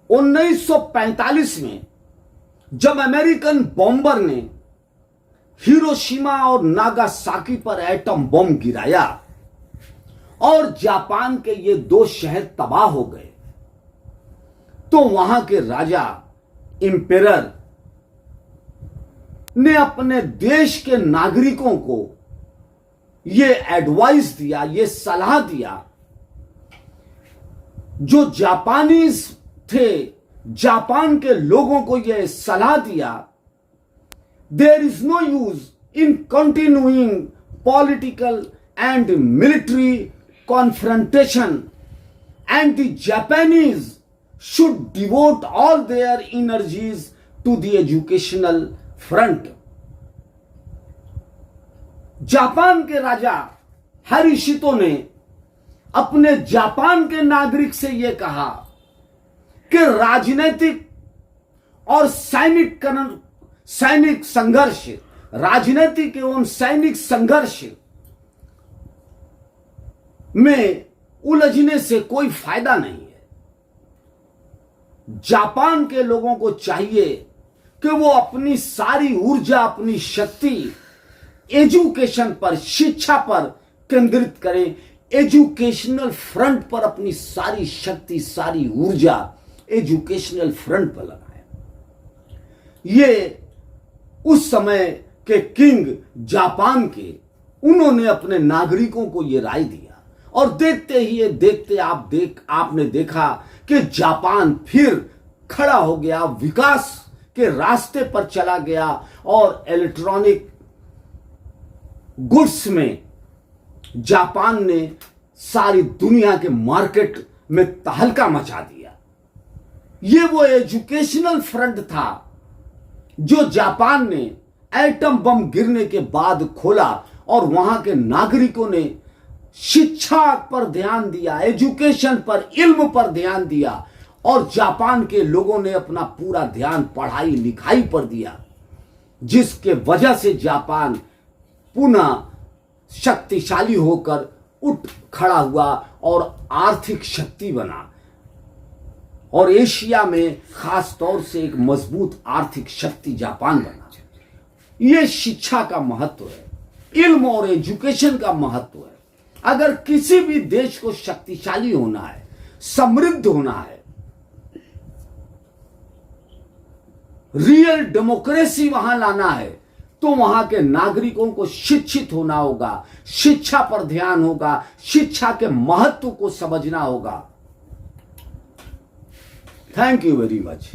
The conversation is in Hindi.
1945 में जब अमेरिकन बॉम्बर ने हिरोशिमा और नागासाकी पर एटम बम गिराया और जापान के ये दो शहर तबाह हो गए, तो वहां के राजा इंपेरर ने अपने देश के नागरिकों को यह एडवाइस दिया, यह सलाह दिया, जो जापानीज थे, जापान के लोगों को यह सलाह दिया, there is no use in continuing political and military confrontation and the Japanese should devote all their energies to the educational front. Japan के राजा हिरोशितो ने अपने जापान के नागरिक से यह कहा कि राजनीतिक और सैनिक संघर्ष, राजनीतिक एवं सैनिक संघर्ष में उलझने से कोई फायदा नहीं है। जापान के लोगों को चाहिए कि वो अपनी सारी ऊर्जा, अपनी शक्ति एजुकेशन पर, शिक्षा पर केंद्रित करें, एजुकेशनल फ्रंट पर अपनी सारी शक्ति, सारी ऊर्जा एजुकेशनल फ्रंट पर लगाएं। ये उस समय के किंग जापान के, उन्होंने अपने नागरिकों को यह राय दिया और देखते ही ये देखते आपने देखा कि जापान फिर खड़ा हो गया, विकास के रास्ते पर चला गया और इलेक्ट्रॉनिक गुड्स में जापान ने सारी दुनिया के मार्केट में तहलका मचा दिया। ये वो एजुकेशनल फ्रंट था जो जापान ने एटम बम गिरने के बाद खोला और वहां के नागरिकों ने शिक्षा पर ध्यान दिया, एजुकेशन पर, इल्म पर ध्यान दिया और जापान के लोगों ने अपना पूरा ध्यान पढ़ाई लिखाई पर दिया, जिसके वजह से जापान पुनः शक्तिशाली होकर उठ खड़ा हुआ और आर्थिक शक्ति बना और एशिया में खास तौर से एक मजबूत आर्थिक शक्ति जापान बना। यह शिक्षा का महत्व है, इल्म और एजुकेशन का महत्व है। अगर किसी भी देश को शक्तिशाली होना है, समृद्ध होना है, रियल डेमोक्रेसी वहां लाना है, तो वहां के नागरिकों को शिक्षित होना होगा, शिक्षा पर ध्यान होगा, शिक्षा के महत्व को समझना होगा। Thank you very much.